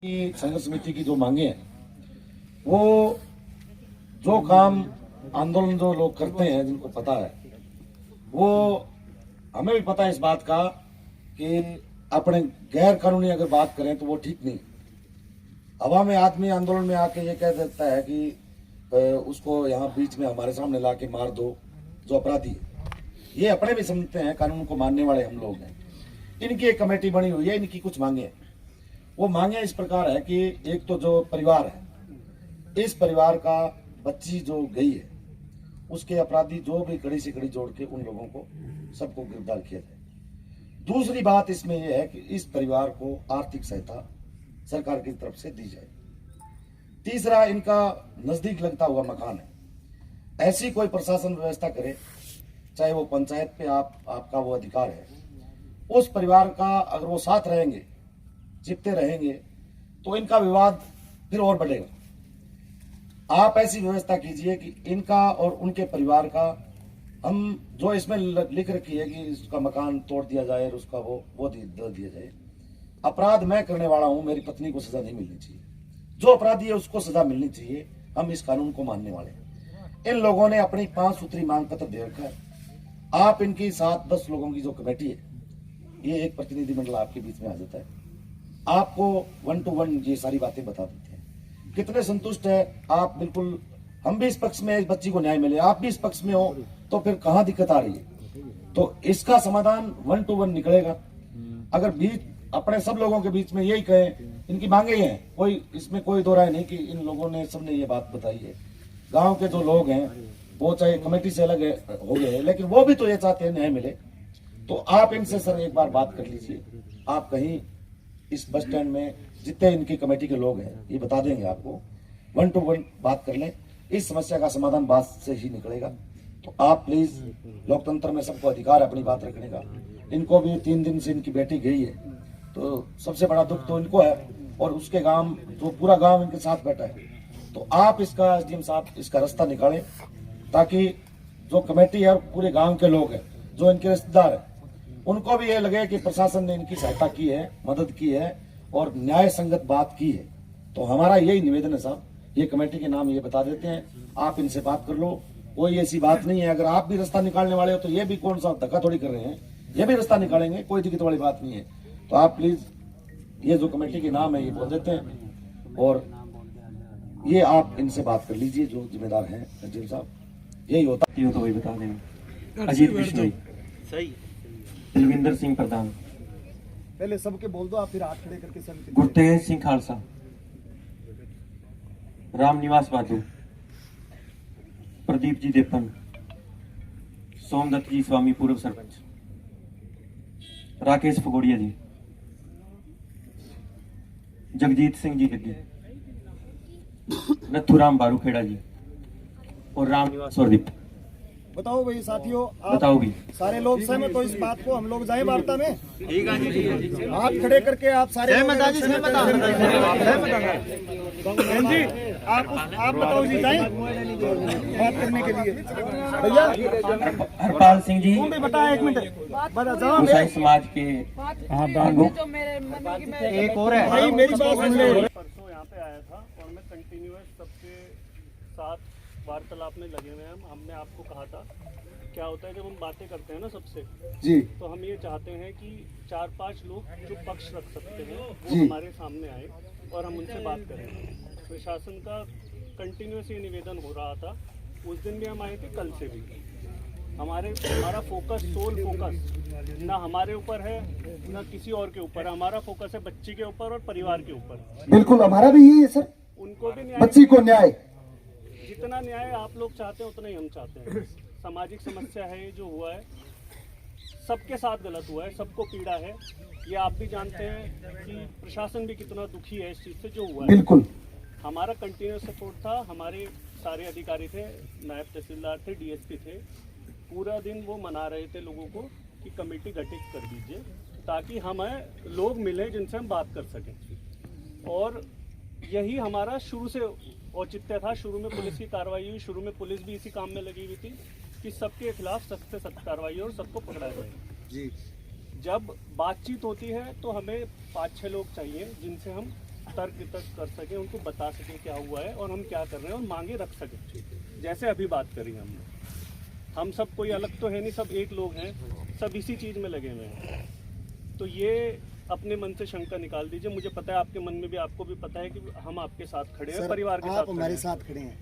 संघर्ष समिति की जो मांगे हैं, वो जो काम आंदोलन जो लोग करते हैं, जिनको पता है, वो हमें भी पता है इस बात का कि अपने गैर कानूनी अगर बात करें तो वो ठीक नहीं। हवा में आदमी आंदोलन में आके ये कह देता है कि उसको यहाँ बीच में हमारे सामने ला के मार दो, जो अपराधी है। ये अपने भी समझते हैं, कानून को मानने वाले हम लोग हैं। इनकी एक कमेटी बनी हुई है, इनकी कुछ मांगे हैं। वो मांगे इस प्रकार है कि एक तो जो परिवार है, इस परिवार का बच्ची जो गई है, उसके अपराधी जो भी कड़ी से कड़ी जोड़ के उन लोगों को सबको गिरफ्तार किया जाए। दूसरी बात इसमें यह है कि इस परिवार को आर्थिक सहायता सरकार की तरफ से दी जाए। तीसरा, इनका नजदीक लगता हुआ मकान है, ऐसी कोई प्रशासन व्यवस्था करे, चाहे वो पंचायत पे आपका वो अधिकार है, उस परिवार का अगर वो साथ रहेंगे, चिपते रहेंगे, तो इनका विवाद फिर और बढ़ेगा। आप ऐसी व्यवस्था कीजिए कि इनका और उनके परिवार का, हम जो इसमें लिख रखी है कि इसका मकान तोड़ दिया जाए और उसका वो दे दिया जाए। अपराध मैं करने वाला हूं, मेरी पत्नी को सजा नहीं मिलनी चाहिए। जो अपराधी है उसको सजा मिलनी चाहिए। हम इस कानून को मानने वाले हैं। इन लोगों ने अपनी 5 सूत्री मांग पत्र दे रखा है। आप इनकी 7-10 लोगों की जो कमेटी है, ये एक प्रतिनिधिमंडल आपके बीच में आ जाता है, आपको 1 to 1 ये सारी बातें बता देते हैं। कितने संतुष्ट है आप? बिल्कुल, हम भी इस पक्ष में इस बच्ची को न्याय मिले, आप भी इस पक्ष में हो, तो फिर कहां दिक्कत आ रही है? तो इसका समाधान 1 to 1 निकलेगा। अगर बीच अपने सब लोगों के बीच में यही कहें, इनकी मांगे हैं, कोई इसमें कोई दो राय नहीं कि इन लोगों ने सबने ये बात बताई है। गांव के जो लोग हैं वो चाहे कमेटी से अलग हो गए हैं, लेकिन वो भी तो ये चाहते हैं न्याय मिले। तो आप इनसे सर एक बार बात कर लीजिए। आप कहीं इस बस स्टैंड में जितने इनकी कमेटी के लोग हैं, ये बता देंगे आपको। 1 to 1 बात कर लें, इस समस्या का समाधान बात से ही निकलेगा। तो आप प्लीज, लोकतंत्र में सबको अधिकार है अपनी बात रखने का। इनको भी 3 दिन से इनकी बेटी गई है, तो सबसे बड़ा दुख तो इनको है, और उसके गांव, जो पूरा गांव इनके साथ बैठा है। तो आप इसका, एसडीएम साहब, इसका रास्ता निकालें, ताकि जो कमेटी है और पूरे गांव के लोग हैं, जो इनके रिश्तेदार हैं, उनको भी ये लगे कि प्रशासन ने इनकी सहायता की है, मदद की है और न्याय संगत बात की है। तो हमारा यही निवेदन है साहब, ये कमेटी के नाम ये बता देते हैं, आप इनसे बात कर लो। कोई ऐसी बात नहीं है। अगर आप भी रास्ता निकालने वाले हो तो ये भी कौन सा धक्का थोड़ी कर रहे हैं, ये भी रास्ता निकालेंगे, कोई दिक्कत वाली बात नहीं है। तो आप प्लीज ये जो कमेटी के नाम है ये बोल देते हैं, और ये आप इनसे बात कर लीजिए, जो जिम्मेदार हैं एसडीएम साहब। यही होता है तो वही बता देंगे। अजीत बिश्नोई, सही, दिलविंदर सिंह प्रधान, पहले सबके बोल दो, आप फिर हाथ खड़े करके सब। गुरतेज सिंह खालसा, रामनिवास बादू, प्रदीप जी देपन, सोमदत्त जी स्वामी पूर्व सरपंच, राकेश फगोड़िया जी, जगजीत सिंह जी लगी, नथुराम बारूखेड़ा जी और रामनिवास स्वरदीप। बताओ भाई साथियों, आप बताओगी सारे लोग सहमत हो इस बात को? हम लोग जाए वार्ता में, ठीक है जी। हाथ खड़े करके आप सारे सहमत है जी, सहमत जी। आप बताओ जी, जाए बात करने के लिए भैया। हरपाल सिंह जी, तुम भी बता, 1 मिनट बता जाओ। ईसाई समाज के एक और है भाई, मेरी बात सुन ले। परसों यहाँ पे आया था और मैं कंटिन्यूअस सबके साथ वार्तालाप में लगे हुए हैं। हमने आपको कहा था, क्या होता है जब हम बातें करते हैं ना सबसे जी, तो हम ये चाहते हैं कि 4-5 लोग जो पक्ष रख सकते हैं वो जी। हमारे सामने आए और हम उनसे बात करें। प्रशासन का कंटिन्यूअस ये निवेदन हो रहा था, उस दिन भी हम आए थे, कल से भी। हमारा फोकस, सोल फोकस ना हमारे ऊपर है ना किसी और के ऊपर है। हमारा फोकस है बच्ची के ऊपर और परिवार के ऊपर। बिल्कुल हमारा भी यही है सर, उनको भी न्याय, बच्ची को न्याय। जितना न्याय आप लोग चाहते हैं उतना ही हम चाहते हैं। सामाजिक समस्या है, ये जो हुआ है सबके साथ गलत हुआ है, सबको पीड़ा है। ये आप भी जानते हैं कि प्रशासन भी कितना दुखी है इस चीज़ से जो हुआ है। बिल्कुल हमारा कंटिन्यूस सपोर्ट था। हमारे सारे अधिकारी थे, नायब तहसीलदार थे, डीएसपी थे, पूरा दिन वो मना रहे थे लोगों को कि कमेटी गठित कर दीजिए ताकि हमें लोग मिलें जिनसे हम बात कर सकें। और यही हमारा शुरू से औचित्य था। शुरू में पुलिस की कार्रवाई हुई, शुरू में पुलिस भी इसी काम में लगी हुई थी कि सबके खिलाफ सख्त से सख्त कार्रवाई और सबको पकड़ा जाए जी। जब बातचीत होती है तो हमें 5-6 लोग चाहिए जिनसे हम तर्क कर सकें, उनको बता सकें क्या हुआ है और हम क्या कर रहे हैं और मांगे रख सकें। जैसे अभी बात करी हमने, हम सब कोई अलग तो है नहीं, सब एक लोग हैं, सब इसी चीज़ में लगे हुए हैं। तो ये अपने मन से शंका निकाल दीजिए। मुझे पता है आपके मन में भी, आपको भी पता है कि हम आपके साथ खड़े हैं, परिवार के साथ आप खड़े हमारे हैं। साथ खड़े हैं।